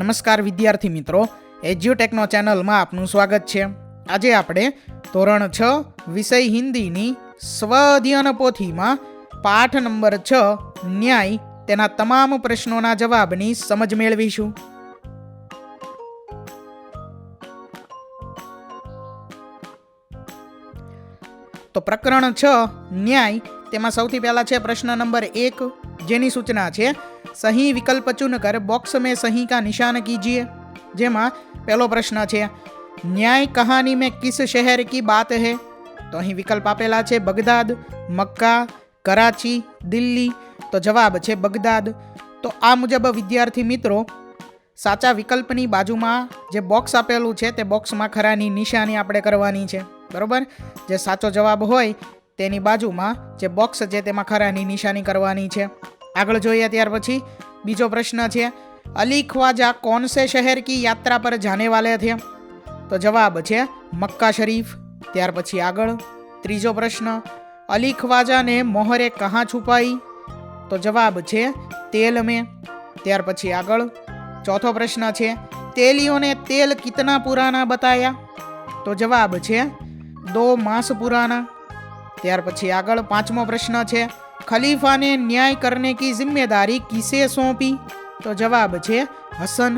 નમસ્કાર વિદ્યાર્થી મિત્રો, એજ્યુટેકનો ચેનલમાં આપનું સ્વાગત છે। આજે આપણે ધોરણ 6 વિષય હિન્દીની સ્વઅધ્યયન પોથીમાં પાઠ નંબર 6 ન્યાય તેના તમામ પ્રશ્નોના જવાબની સમજ મેળવીશું। તો પ્રકરણ 6 ન્યાય તેમાં સૌથી પહેલા છે પ્રશ્ન નંબર 1, જેની સૂચના છે सही विकल्प चुनकर बॉक्स में सही का निशान कीजिए। जेमा पहलो प्रश्न है न्याय कहानी में किस शहर की बात है? तो अहीं विकल्प आपेला है बगदाद, मक्का, कराची, दिल्ली। तो जवाब है बगदाद। तो आ मुजब विद्यार्थी मित्रों साचा विकल्पनी बाजुमां जे बॉक्स आपेलू है ते बॉक्स में खरानी निशानी आपणे करवानी है, बराबर। जे साचो जवाब होय तेनी बाजुमां जे बॉक्स है तेमां खरानी निशानी करवानी है। आगळ जोईए त्यार पछी बीजो प्रश्न है अली ख्वाजा कौन से शहर की यात्रा पर जाने वाले थे? तो जवाब है मक्का शरीफ। त्यार पछी आगळ त्रीजो प्रश्न अली ख्वाजा ने मोहरे कहाँ छुपाई? तो जवाब है तेल में। त्यार पछी आगळ चौथो प्रश्न है तेलियों ने तेल कितना पुराना बताया? तो जवाब है 2 मास पुराना। त्यार पछी आगळ पांचमो प्रश्न है खलीफा ने न्याय करने की जिम्मेदारी किसे सौंपी? तो जवाब है हसन।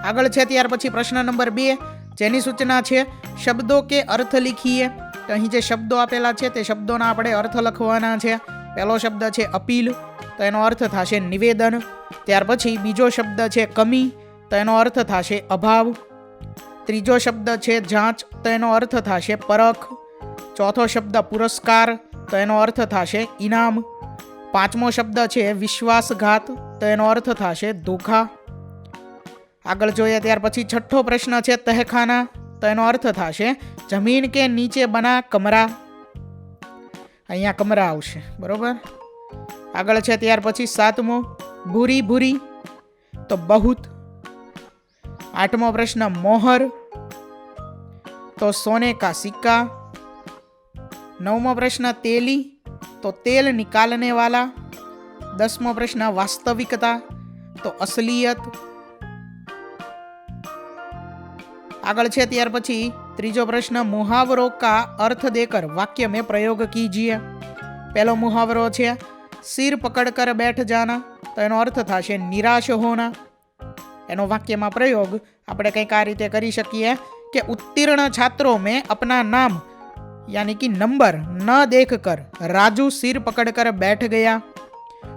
आगळ छे त्यार पछी प्रश्न नंबर 2, जेनी सूचना है शब्दों के अर्थ लिखिए। तो अहीं जे शब्दों आपेला छे ते शब्दोना आपणे अर्थ लखवाना छे। पहलो शब्द है अपील, तो एनो अर्थ थाशे निवेदन। त्यार पछी बीजो शब्द है कमी, तो एनो अर्थ थाशे अभाव। त्रीजो शब्द है जांच, तो एनो अर्थ थाशे परख। चौथो शब्द पुरस्कार, तो एनो अर्थ थाशे इनाम। पांचमो शब्द है विश्वासघात, तो एनो अर्थ थाशे धोखा। आगळ जोईए त्यार पछी छठ्ठो प्रश्न है तहखाना, तो एनो अर्थ थाशे जमीन के नीचे बना कमरा। अहींया कमरा आवशे, बरोबर। आगळ छे त्यार पछी सातमो भूरी भूरी, तो बहुत। आठमो प्रश्न मोहर, तो सोने का सिक्का। 9मो प्रश्न तेली, तो तेल निकालने वाला। 10मो प्रश्न वास्तविकता, तो असलियत। आगळ छे त्यार पछी त्रीजो प्रश्न मुहावरों का अर्थ देकर वाक्य में प्रयोग कीजिए। पहलो मुहावरो है सिर पकड़कर बैठ जाना, तो एनो अर्थ थाशे निराश होना। एनो वाक्य में प्रयोग आपणे कंईक आ रीते करी शकीए कि उत्तीर्ण छात्रों में अपना नाम यानी कि नंबर न देखकर राजू सिर पकड़कर बैठ गया।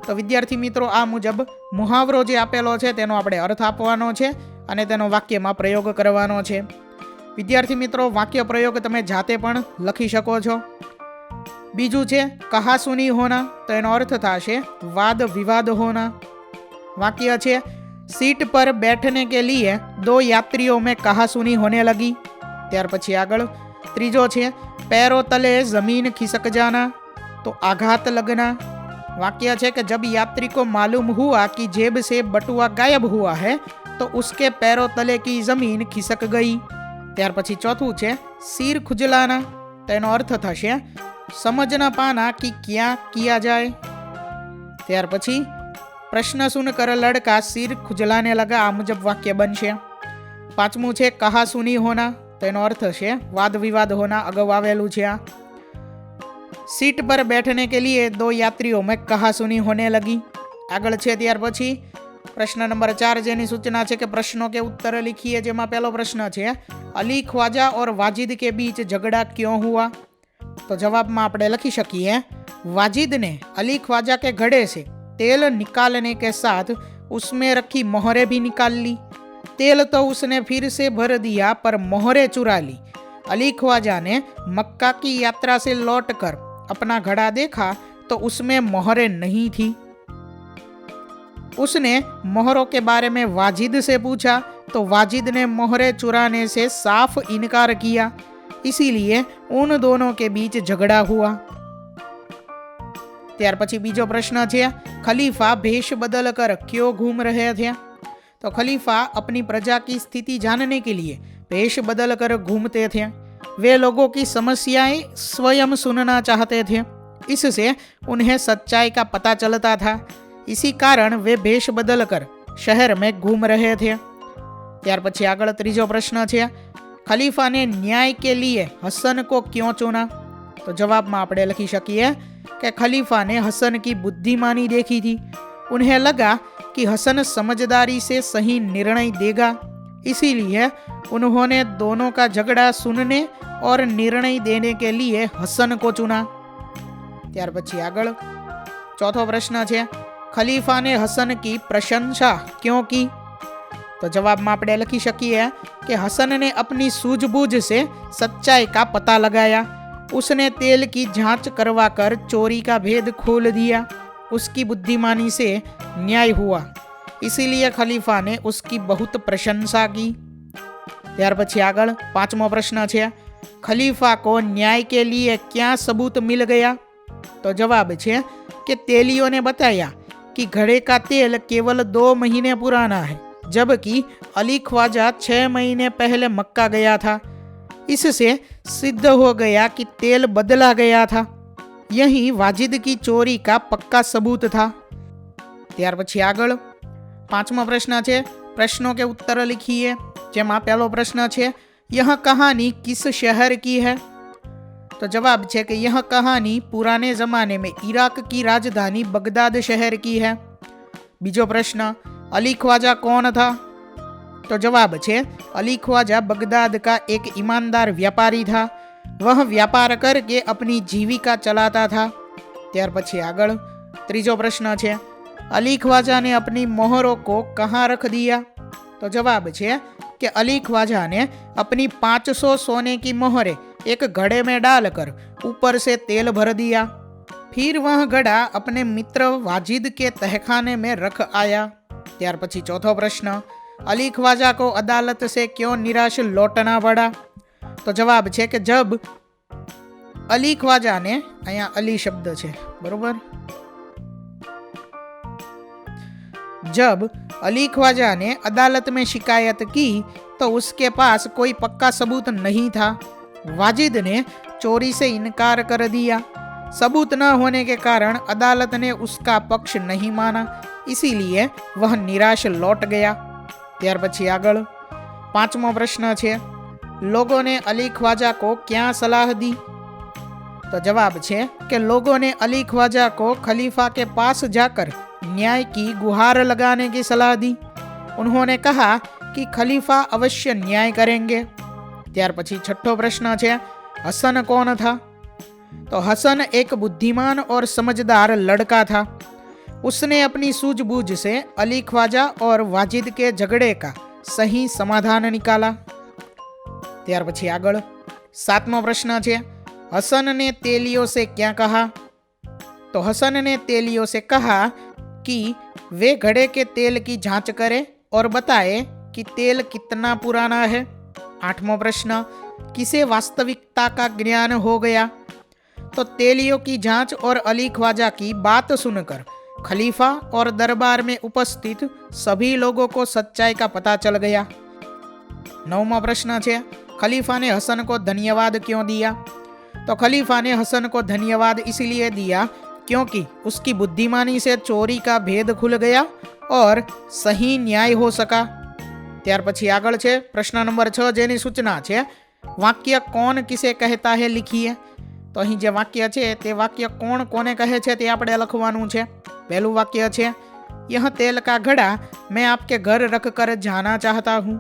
तो विद्यार्थी मित्रों आ मुजब मुहावरो जे आपेलो छे तेनो आपणे अर्थ आपवानो छे अने तेनो वाक्यमां प्रयोग करवानो छे। विद्यार्थी मित्रों वाक्य प्रयोग तमे जाते पण लखी शको छो। बीजू छे कहासुनी होना, तो एनो अर्थ थाशे वाद विवाद होना। वाक्य छे सीट पर बैठने के लिए 2 यात्रियों में कहासुनी होने लगी। त्यार पछी आगळ त्रीजो छे पैरों तले जमीन खिसक जाना, तो आघात लगना। वाक्य है कि जब यात्री को मालूम हुआ कि जेब से बटुआ गायब हुआ है तो उसके पैरों तले की जमीन खिसक गई। त्यार पछी चौथुं है सिर खुजलाना, तो एनो अर्थ थशे समझ न पाना कि क्या किया जाए। त्यार पछी प्रश्न सुनकर लड़का सिर खुजलाने लगा, आ मुजब वाक्य बनशे। पांचमું है कहासुनी होना, तो एनो अर्थ है वाद विवाद होना, अगाऊ आवेलू छे। सीट पर बैठने के लिए 2 यात्रियों में कहासुनी होने लगी। आगळ छे त्यार पछी प्रश्न नंबर 4, जेनी सूचना है कि प्रश्नों के उत्तर लिखिए। जेमां पहलो प्रश्न है अली ख्वाजा और वाजिद के बीच झगड़ा क्यों हुआ? तो जवाब में आपणे लखी शकीए वाजिद ने अली ख्वाजा के घड़े से तेल निकालने के साथ उसमें रखी मोहरें भी निकाल ली। तेल तो उसने फिर से भर दिया पर मोहरें चुरा ली। अली ख्वाजा ने मक्का की यात्रा से लौटकर अपना घड़ा देखा तो उसमें मोहरें नहीं थी। उसने मोहरों के बारे में वाजिद से पूछा तो वाजिद ने मोहरें चुराने से साफ इनकार किया, इसीलिए उन दोनों के बीच झगड़ा हुआ। त्यार पछी बीजो प्रश्न है खलीफा भेष बदल कर क्यों घूम रहे थे? तो खलीफा अपनी प्रजा की स्थिति जानने के लिए भेष बदल कर घूमते थे। वे लोगों की समस्याएं स्वयं सुनना चाहते थे, इससे उन्हें सच्चाई का पता चलता था। इसी कारण वे भेष बदल कर शहर में घूम रहे थे। ત્યાર પછી આગળ ત્રીજો પ્રશ્ન છે, खलीफा ने न्याय के लिए हसन को क्यों चुना? तो जवाब में આપણે લખી શકીએ कि खलीफा ने हसन की बुद्धिमानी देखी थी। उन्हें लगा कि हसन समझदारी से सही निर्णय देगा, इसीलिए उन्होंने दोनों का झगड़ा सुनने और निर्णय देने के लिए हसन को चुना। ત્યાર પછી આગળ ચોથો પ્રશ્ન છે, खलीफा ने हसन की प्रशंसा क्यों की? तो जवाब में આપણે લખી શકીએ कि हसन ने अपनी सूझबूझ से सच्चाई का पता लगाया। उसने तेल की जांच करवा कर चोरी का भेद खोल दिया। उसकी बुद्धिमानी से न्याय हुआ, इसीलिए खलीफा ने उसकी बहुत प्रशंसा की। ત્યાર પછી આગળ પાંચમો પ્રશ્ન છે, खलीफा को न्याय के लिए क्या सबूत मिल गया? तो जवाब है कि तेलियों ने बताया कि घड़े का तेल केवल 2 महीने पुराना है, जबकि अली ख्वाजा 6 महीने पहले मक्का गया था। इससे सिद्ध हो गया कि तेल बदला गया था। यही वाजिद की चोरी का पक्का सबूत था। ત્યાર પછી આગળ પાંચમો પ્રશ્ન છે, પ્રશ્નों के उत्तर लिखिए। જેમાં પહેલો પ્રશ્ન છે, यह कहानी किस शहर की है? तो जवाब है कि यह कहानी पुराने ज़माने में इराक की राजधानी बगदाद शहर की है। बीजो प्रश्न, अली ख्वाजा कौन था? तो जवाब है अली ख्वाजा बगदाद का एक ईमानदार व्यापारी था। वह व्यापार करके अपनी जीविका चलाता था। ત્યાર પછી આગળ ત્રીજો પ્રશ્ન છે, अली ख्वाजा ने अपनी मोहरों को कहाँ रख दिया? तो जवाब है कि अली ख्वाजा ने अपनी 500 सोने की मोहरें एक घड़े में डालकर ऊपर से तेल भर दिया। फिर वह घड़ा अपने मित्र वाजिद के तहखाने में रख आया। ત્યાર પછી ચોથો પ્રશ્न, अली ख्वाजा को अदालत से क्यों निराश लौटना पड़ा? तो जवाब है कि जब अली ख्वाजा ने, अहियां अली शब्द है बरोबर, जब अली ख्वाजा ने अदालत में शिकायत की तो उसके पास कोई पक्का सबूत नहीं था। वाजिद ने चोरी से इनकार कर दिया। सबूत न होने के कारण अदालत ने उसका पक्ष नहीं माना, इसीलिए वह निराश लौट गया। ત્યાર પછી આગળ પાંચમો પ્રશ્ન છે, लोगों ने अली ख्वाजा को क्या सलाह दी? तो जवाब है कि लोगों ने अली ख्वाजा को खलीफा के पास जाकर न्याय की गुहार लगाने की सलाह दी। उन्होंने कहा कि खलीफा अवश्य न्याय करेंगे। ત્યાર પછી छठो प्रश्न है, हसन कौन था? तो हसन एक बुद्धिमान और समझदार लड़का था। उसने अपनी सूझबूझ से अली ख्वाजा और वाजिद के झगड़े का सही समाधान निकाला। ત્યાર પછી આગળ સાતમો પ્રશ્ન છે, हसन ने तेलियों से क्या कहा? तो हसन ने तेलियों से कहा कि वे घड़े के तेल की जांच करें और बताए कि तेल कितना पुराना है। आठवां प्रश्न, किसे वास्तविकता का ज्ञान हो गया? तो तेलियों की जांच और अली ख्वाजा की बात सुनकर खलीफा और दरबार में उपस्थित सभी लोगों को सच्चाई का पता चल गया। नौवां प्रश्न है, खलीफा ने हसन को धन्यवाद क्यों दिया? तो खलीफा ने हसन को धन्यवाद इसलिए दिया क्योंकि उसकी बुद्धिमानी से चोरी का भेद खुल गया और सही न्याय हो सका। ત્યાર પછી આગળ છે પ્રશ્ન નંબર 6, જેની સૂચના છે, વાક્ય કોણ કિસે કહેતા હે લિખીએ। તો અહીં જે વાક્ય છે તે વાક્ય કોણ કોને કહે છે તે આપણે લખવાનું છે। પહેલું વાક્ય છે, यह तेल का घड़ा मैं आपके घर रख कर जाना चाहता हूँ।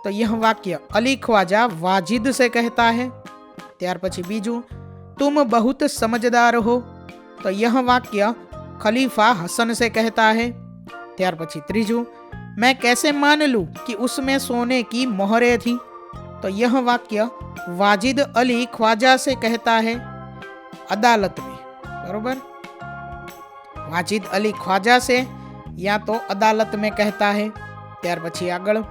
तो यह वाक्य अली ख्वाजा वाजिद से कहता है। ત્યાર પછી બીજું, तुम बहुत समझदार हो। तो यह वाक्य खलीफा हसन से कहता है। ત્યાર પછી ત્રીજું, मैं कैसे मान लूँ कि उसमें सोने की मोहरें थी। तो यह वाक्य वाजिद अली ख्वाजा से कहता है अदालत में, बरोबर। वाजिद अली ख्वाजा से या तो अदालत में कहता है। ત્યાર પછી આગળ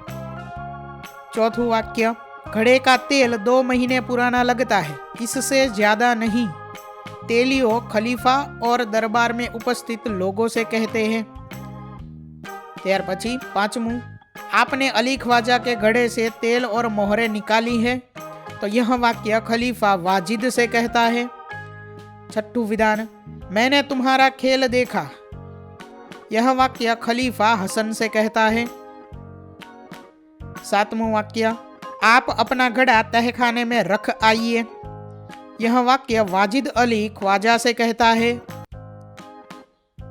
चौथું वाक्य, घड़े का तेल 2 महीने पुराना लगता है, इससे ज्यादा नहीं। तेलियों खलीफा और दरबार में उपस्थित लोगों से कहते हैं। ત્યાર પછી પાંચમું, आपने अली ख्वाजा के घड़े से तेल और मोहरें निकाली है। तो यह वाक्य खलीफा वाजिद से कहता है। छठू विधान, मैंने तुम्हारा खेल देखा। यह वाक्य खलीफा हसन से कहता है। 7वां वाक्य, आप अपना घड़ा तहखाने में रख आइए। यह वाक्य वाजिद अली ख्वाजा से कहता है।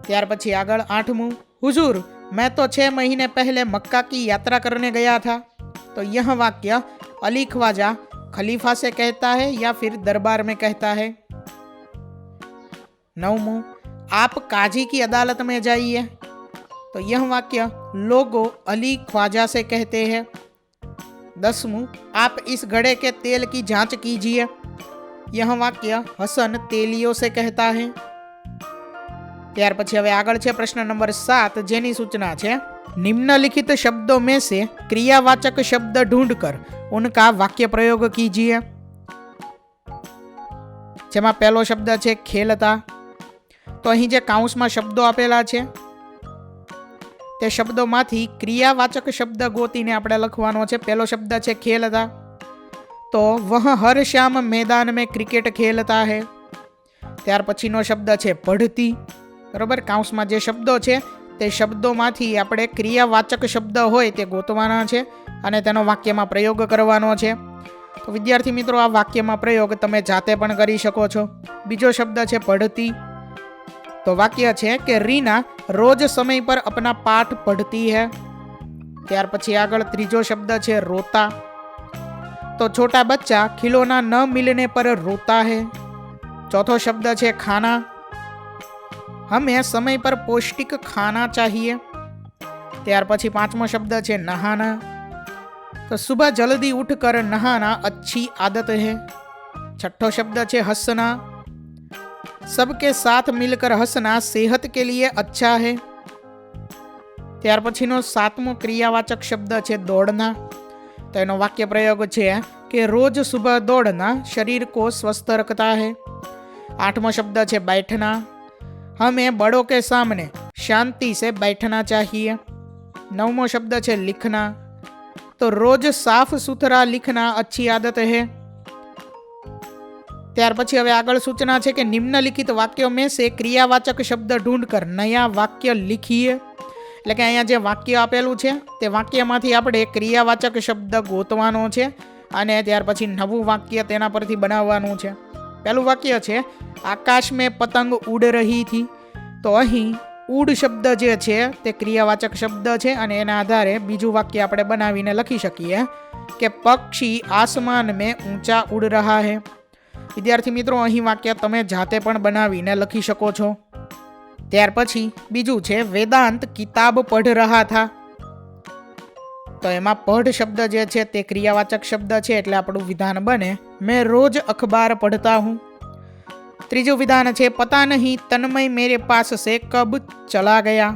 ત્યાર પછી આગળ 8મું, हुजूर मैं तो 6 महीने पहले मक्का की यात्रा करने गया था। तो यह वाक्य अली ख्वाजा खलीफा से कहता है या फिर दरबार में कहता है। 9मुं, आप काजी की अदालत में जाइए। तो यह वाक्य लोगों अली ख्वाजा से कहते हैं। 10मुं, आप इस घड़े के तेल की जांच कीजिए। यह वाक्य हसन तेलियों से कहता है। ત્યાર પછી હવે આગળ છે પ્રશ્ન નંબર 7, જેની સૂચના છે निम्नलिखित शब्दों में से क्रियावाचक शब्द ढूंढकर उनका वाक्य प्रयोग कीजिए। જેમાં પહેલો શબ્દ છે ખેલતા। તો અહીં જે કાઉન્સમાં શબ્દો આપેલા છે તે શબ્દોમાંથી ક્રિયાવાચક શબ્દ ગોતીને આપણે લખવાનો છે। પહેલો શબ્દ છે ખેલતા, તો વહ હર શામ मैदान में क्रिकेट खेलता है। ત્યાર પછીનો શબ્દ છે પઢતી, બરોબર। કાઉન્સમાં જે શબ્દો છે તે શબ્દોમાંથી આપણે ક્રિયાવાચક શબ્દ હોય તે ગોતવાના છે અને તેનો વાક્યમાં પ્રયોગ કરવાનો છે। તો વિદ્યાર્થી મિત્રો, આ વાક્યમાં પ્રયોગ તમે જાતે પણ કરી શકો છો। બીજો શબ્દ છે પઢતી, તો વાક્ય છે કે રીના રોજ समय पर अपना पाठ पढ़ती है। ત્યાર પછી આગળ ત્રીજો શબ્દ છે રોતા, तो छोटा बच्चा खिलौना न मिलने पर रोता है। चौथो शब्द है खाना, हमें समय पर पौष्टिक खाना चाहिए। ત્યાર પછી પાંચમો શબ્દ છે નહાના, तो सुबह जल्दी उठकर नहाना अच्छी आदत है। छठो शब्द है हंसना, सबके साथ मिलकर हंसना सेहत के लिए अच्छा है। ત્યાર પછીનો સાતમો ક્રિયાવાચક શબ્દ છે દોડના, तो એનો વાક્ય પ્રયોગ છે कि रोज सुबह दौड़ना शरीर को स्वस्थ रखता है। आठवां शब्द है बैठना, हमें बड़ों के सामने शांति से बैठना चाहिए। नवमो शब्द है लिखना, तो रोज साफ सुथरा लिखना अच्छी आदत है। ત્યાર પછી હવે આગળ સૂચના છે કે નિમ્નલિખિત વાક્યો में से क्रियावाचक शब्द ढूंढकर नया वाक्य लिखिए। એટલે કે અહીંયા જે વાક્ય આપેલું છે તે વાક્યમાંથી આપણે ક્રિયાવાચક શબ્દ ગોતવાનો છે અને ત્યાર પછી નવું વાક્ય તેના પરથી બનાવવાનું છે। પહેલું વાક્ય છે આકાશ में पतंग उड़ रही थी। તો અહીં ઉડ શબ્દ જે છે તે ક્રિયાવાચક શબ્દ છે અને એના આધારે બીજું વાક્ય આપણે બનાવીને લખી શકીએ કે પક્ષી આસમાન में ऊंचा उड़ रहा है। વિદ્યાર્થી મિત્રો, અહીં વાક્ય તમે જાતે પણ બનાવીને લખી શકો છો। ત્યાર પછી બીજું છે વેદાંત કિતાબ પઢ રહા થા। તો એમાં પઢ શબ્દ જે છે તે ક્રિયાવાચક શબ્દ છે એટલે આપણું વિધાન બને मैं रोज अखबार पढ़ता हूँ। ત્રીજું વિધાન છે पता नहीं तन्मय मेरे पास से कब चला गया।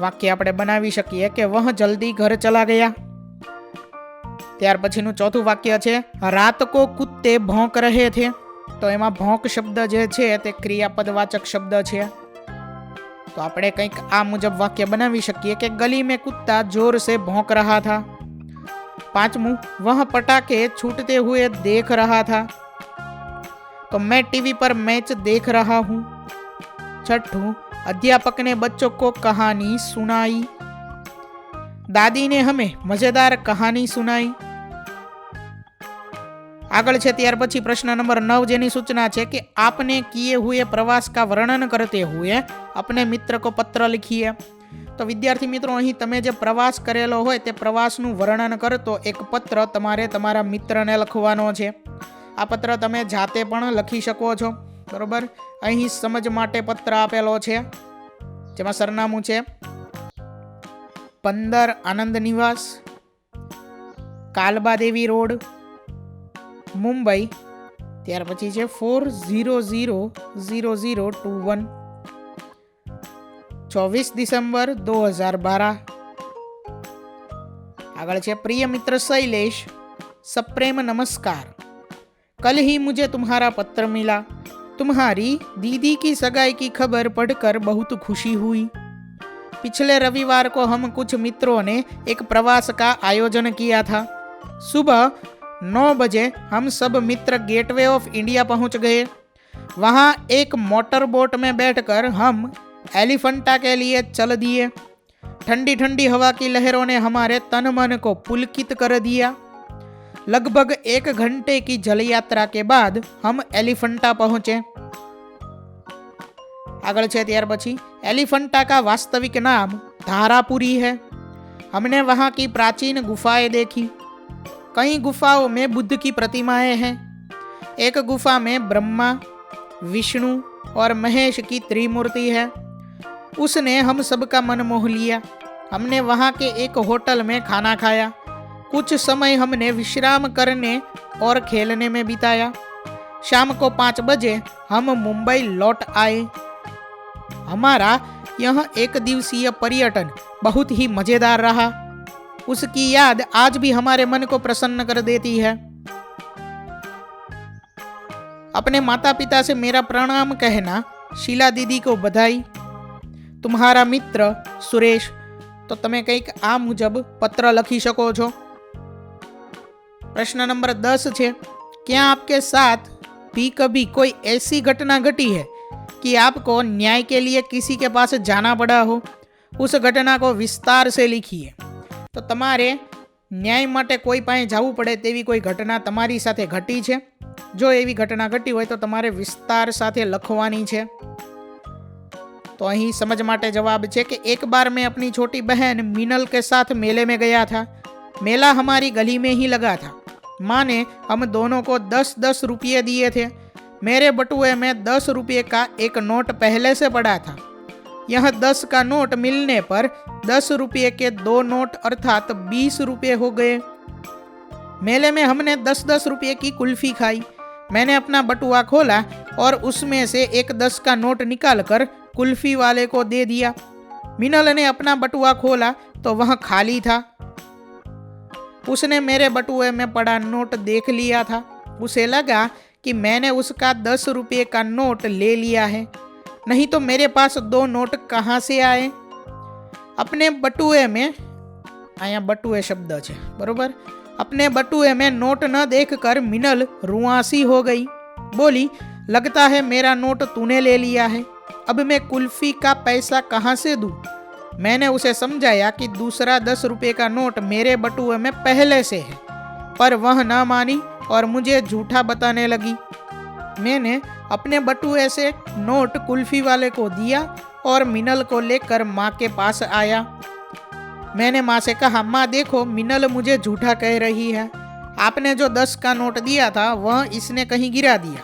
વાક્ય આપણે બનાવી શકીએ કે वह जल्दी घर चला गया। ત્યાર પછીનું ચોથું વાક્ય છે रात को कुत्ते भौंक रहे थे। તો એમાં ભોંક શબ્દ જે છે તે ક્રિયાપદવાચક શબ્દ છે। તો આપણે કંઈક આ મુજબ વાક્ય બનાવી શકીએ કે ગલી में कुत्ता जोर से भौंक रहा था। પાંચમું वह पटाखे छूटते हुए देख रहा था। तो मैं टीवी पर मैच देख रहा हूँ। छठूं अध्यापक ने बच्चों को कहानी सुनाई। दादी ने हमें मजेदार कहानी सुनाई। આગળ છે ત્યાર પછી પ્રશ્ન નંબર 9, જેની સૂચના છે કે आपने किए हुए प्रवास का वर्णन करते हुए अपने मित्र को पत्र लिखिए। તો વિદ્યાર્થી મિત્રો, અહીં તમે જે પ્રવાસ કરેલો હોય તે પ્રવાસનું વર્ણન કરતો એક પત્ર તમારે તમારા મિત્રને લખવાનો છે। આ પત્ર તમે જાતે પણ લખી શકો છો, બરોબર। અહીં સમજ માટે પત્ર આપેલો છે જેમાં સરનામું છે 15 આનંદ નિવાસ, કાલબા દેવી રોડ, મુંબઈ। ત્યાર પછી છે 400021, 24 दिसंबर 2012। આગળ છે प्रिय मित्र शैलेश, सप्रेम नमस्कार। कल ही मुझे तुम्हारा पत्र मिला। तुम्हारी दीदी की सगाई की खबर पढ़कर बहुत खुशी हुई। पिछले रविवार को हम कुछ मित्रों ने एक प्रवास का आयोजन किया था। सुबह 9 बजे हम सब मित्र गेटवे ऑफ इंडिया पहुंच गए। वहां एक मोटर बोट में बैठकर हम एलिफेंटा के लिए चल दिए। ठंडी ठंडी हवा की लहरों ने हमारे तन मन को पुलकित कर दिया। लगभग 1 घंटे की जल यात्रा के बाद हम एलिफेंटा पहुंचे। आगळ छे त्यार पछी एलिफेंटा का वास्तविक नाम धारापुरी है। हमने वहां की प्राचीन गुफाएं देखी। कई गुफाओं में बुद्ध की प्रतिमाएं हैं। एक गुफा में ब्रह्मा, विष्णु और महेश की त्रिमूर्ति है। उसने हम सबका मन मोह लिया। हमने वहां के एक होटल में खाना खाया। कुछ समय हमने विश्राम करने और खेलने में बिताया। शाम को 5 बजे हम मुंबई लौट आए। हमारा यह 1 दिवसीय पर्यटन बहुत ही मजेदार रहा। उसकी याद आज भी हमारे मन को प्रसन्न कर देती है। अपने माता पिता से मेरा प्रणाम कहना। शीला दीदी को बधाई। तुम्हारा मित्र सुरेश। तो તમે કંઈક આ મુજબ પત્ર લખી શકો છો। प्रश्न नंबर 10 છે, क्या आपके साथ भी कभी कोई ऐसी घटना घटी है कि आपको न्याय के लिए किसी के पास जाना पड़ा हो? उस घटना को विस्तार से लिखिए। तो તમારે ન્યાય માટે કોઈ પાસે જવું પડે તેવી કોઈ ઘટના તમારી સાથે ઘટી છે? જો એવી ઘટના ઘટી હોય તો તમારે વિસ્તાર સાથે લખવાની છે। तो અહીં समझ माटे जवाब है कि एक बार मैं अपनी छोटी बहन मीनल के साथ मेले में गया था। मेला हमारी गली में ही लगा था। माँ ने हम दोनों को 10-10 रुपये दिए थे। मेरे बटुए में 10 रुपये का एक नोट पहले से पड़ा था। यह 10 का नोट मिलने पर 10 रुपये के 2 नोट अर्थात 20 रुपये हो गए। मेले में हमने 10-10 रुपये की कुल्फी खाई। मैंने अपना बटुआ खोला और उसमें से एक 10 का नोट निकालकर कुल्फी वाले को दे दिया। मिनल ने अपना बटुआ खोला तो वह खाली था। उसने मेरे बटुए में पड़ा नोट देख लिया था। उसे लगा कि मैंने उसका 10 रुपये का नोट ले लिया है, नहीं तो मेरे पास 2 नोट कहाँ से आए। अपने बटुए में, आया बटुए शब्द है बरोबर, अपने बटुए में नोट न देखकर मिनल रुआसी हो गई। बोली, लगता है मेरा नोट तूने ले लिया है। अब मैं कुल्फी का पैसा कहाँ से दूं? मैंने उसे समझाया कि दूसरा 10 रुपये का नोट मेरे बटुए में पहले से है, पर वह न मानी और मुझे झूठा बताने लगी। मैंने अपने बटुए से नोट कुल्फी वाले को दिया और मिनल को लेकर माँ के पास आया। मैंने माँ से कहा, माँ देखो, मिनल मुझे झूठा कह रही है। आपने जो 10 का नोट दिया था वह इसने कहीं गिरा दिया।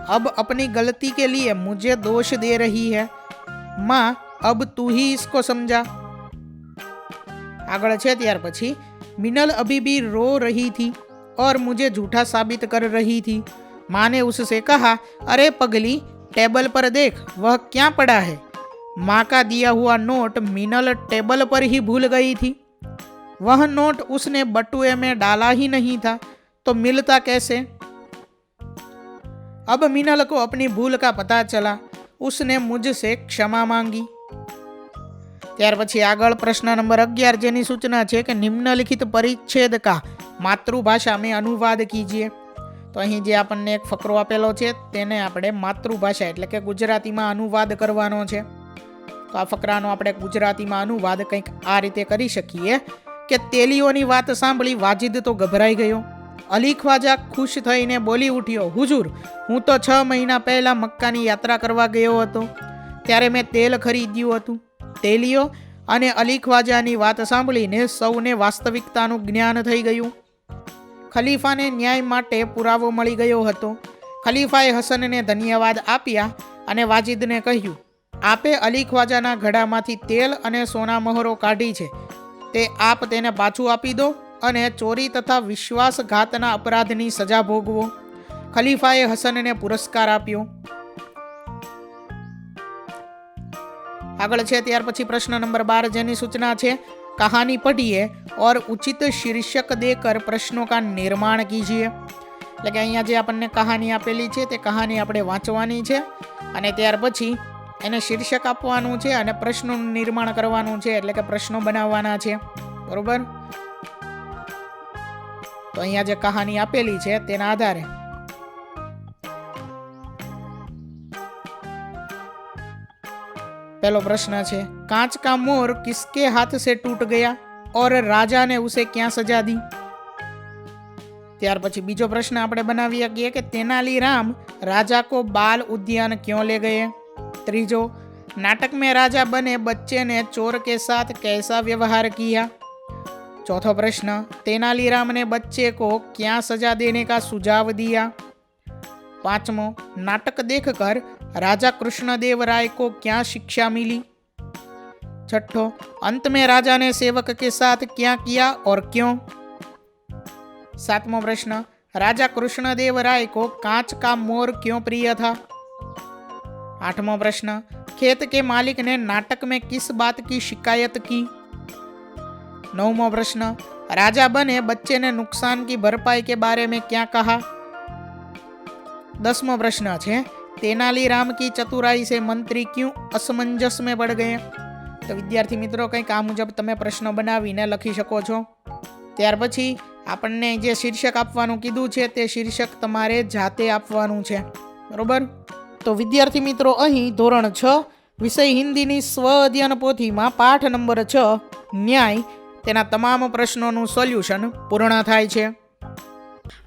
अब अपनी गलती के लिए मुझे दोष दे रही है। माँ, अब तू ही इसको समझा। आगळ छे त्यार पछी मिनल अभी भी रो रही थी और मुझे झूठा साबित कर रही थी। माँ ने उससे कहा, अरे पगली, टेबल पर देख, वह क्या पड़ा है। माँ का दिया हुआ नोट मिनल टेबल पर ही भूल गई थी। वह नोट उसने बटुए में डाला ही नहीं था, तो मिलता कैसे। अब मिनल को अपनी भूल का पता चला। उसने मुझसे क्षमा मांगी। त्यार पछी आगळ प्रश्न नंबर 11 जेनी सूचना है कि निम्नलिखित परिच्छेद का मातृभाषा में अनुवाद कीजिए। तो અહીં જે આપણને એક ફકરો આપેલો છે તેને આપણે માતૃભાષા એટલે કે ગુજરાતીમાં અનુવાદ કરવાનો છે। તો આ ફકરાનો આપણે ગુજરાતીમાં અનુવાદ કંઈક આ રીતે કરી શકીએ કે તેલીઓની વાત સાંભળી વાજિદ તો ગભરાઈ ગયો। અલી ખ્વાજા ખુશ થઈને બોલી ઉઠ્યો, હુજુર, હું તો 6 મહિના પહેલા મક્કાની યાત્રા કરવા ગયો હતો, ત્યારે મેં તેલ ખરીદ્યું હતું। તેલીઓ અને અલી ખ્વાજાની વાત સાંભળીને સૌને વાસ્તવિકતાનું જ્ઞાન થઈ ગયું। ખલીફાને ન્યાય માટે પુરાવો મળી ગયો હતો। ખલીફાએ હસનને ધન્યવાદ આપ્યા અને વાજિદને કહ્યું, આપે અલી ખ્વાજાના ઘડામાંથી તેલ અને સોના મહોરો કાઢી છે, તે આપ તેને પાછું આપી દો અને ચોરી તથા વિશ્વાસઘાતના અપરાધની સજા ભોગવો। ખલીફાએ હસનને પુરસ્કાર આપ્યો। આગળ છે ત્યાર પછી પ્રશ્ન નંબર 12 જેની सूचना છે, कहानी पढ़िए और उचित शीर्षक देकर प्रश्नों का निर्माण कीजिए। એટલે કે અહીંયા જે આપણને કહાની આપેલી છે તે કહાની આપણે વાંચવાની છે અને ત્યાર પછી એને શીર્ષક આપવાનું છે અને પ્રશ્નોનું નિર્માણ કરવાનું છે, એટલે કે પ્રશ્નો બનાવવાના છે, બરોબર। તો અહીંયા જે કહાની આપેલી છે તેના આધારે पहलो प्रश्न है, कांच का मोर किसके हाथ से टूट गया और राजा ने उसे क्या सजा दी? त्यार पछी बीजो प्रश्न आपणे बनावी शकीए कि तेनालीराम राजा को बाल उद्यान क्यों ले गए? त्रीजो, नाटक में राजा बने बच्चे ने चोर के साथ कैसा व्यवहार किया? चौथो प्रश्न, तेनालीराम ने बच्चे को क्या सजा देने का सुझाव दिया? पांचमो, नाटक देखकर राजा कृष्णदेव राय को क्या शिक्षा मिली? छठो, अंत में राजा ने सेवक के साथ क्या किया और क्यों? सातवां प्रश्न, राजा कृष्णदेव राय को कांच का मोर क्यों प्रिय था? आठवां प्रश्न, खेत के मालिक ने नाटक में किस बात की शिकायत की? नौवां प्रश्न, राजा बने बच्चे ने नुकसान की भरपाई के बारे में क्या कहा? 10वां प्रश्न है, तेनालीराम की चतुराई से मंत्री क्यों असमंजस में पड़ गए? तो विद्यार्थी मित्रों कंईक आ मुजब तमे प्रश्न बनावीने लखी शको छो। त्यार पछी आपणने जे शीर्षक आपवानुं कीधुं छे ते शीर्षक तमारे जाते आपवानुं छे, बरोबर। तो विद्यार्थी मित्रों अहीं धोरण 6 विषय हिंदीनी स्व अध्ययन पोथीमां पाठ नंबर 6 न्याय तेना तमाम प्रश्नोनुं सोल्यूशन पूर्ण थाय छे।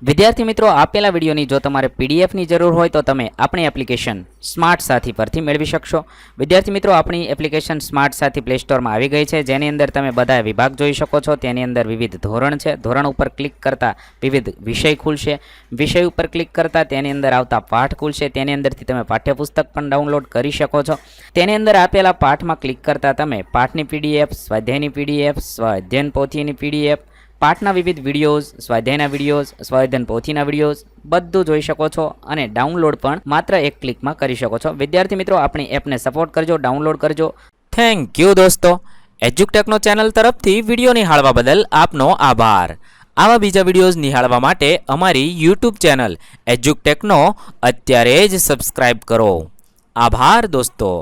विद्यार्थी मित्रों आपेला विडियोनी जो तमारे पीडीएफ नी जरूर होय तो तमे अपनी एप्लिकेशन स्मार्ट साथी परथी मेळवी शकशो। विद्यार्थी मित्रों अपनी एप्लिकेशन स्मार्ट साथी प्ले स्टोर में आवी गई है, जेनी अंदर तमे बधा विभाग जोई शको छो। तेनी अंदर विविध धोरण छे, धोरण उपर क्लिक करता विविध विषय खुलशे, विषय उपर क्लिक करता तेनी अंदर आवता पाठ खुलशे, तेनी अंदरथी तमे पाठ्यपुस्तक पण डाउनलॉड करी शको छो। तेनी अंदर आपेला पाठमां क्लिक करता तमे पाठनी पीडीएफ, स्वाध्यायनी पीडीएफ, स्वाध्यायन पोथीनी पीडीएफ, पाठना विविध विडियोज, स्वाध्यायना विडियोज, स्वाध्यायन पोथीना विडियोज बधुं जोई शको छो अने डाउनलॉड पण मात्र एक क्लिक में करी शको छो। विद्यार्थी मित्रों अपनी एप ने सपोर्ट करजो, डाउनलॉड करजो। थैंक यू दोस्तों। एज्युकटेकनो चेनल तरफथी विडियो निहाळवा बदल आपनो आभार। आवा बीजा विडियोज निहाळवा माटे अमारी यूट्यूब चेनल एज्युकटेकनो अत्यारे ज सब्सक्राइब करो। आभार दोस्तों।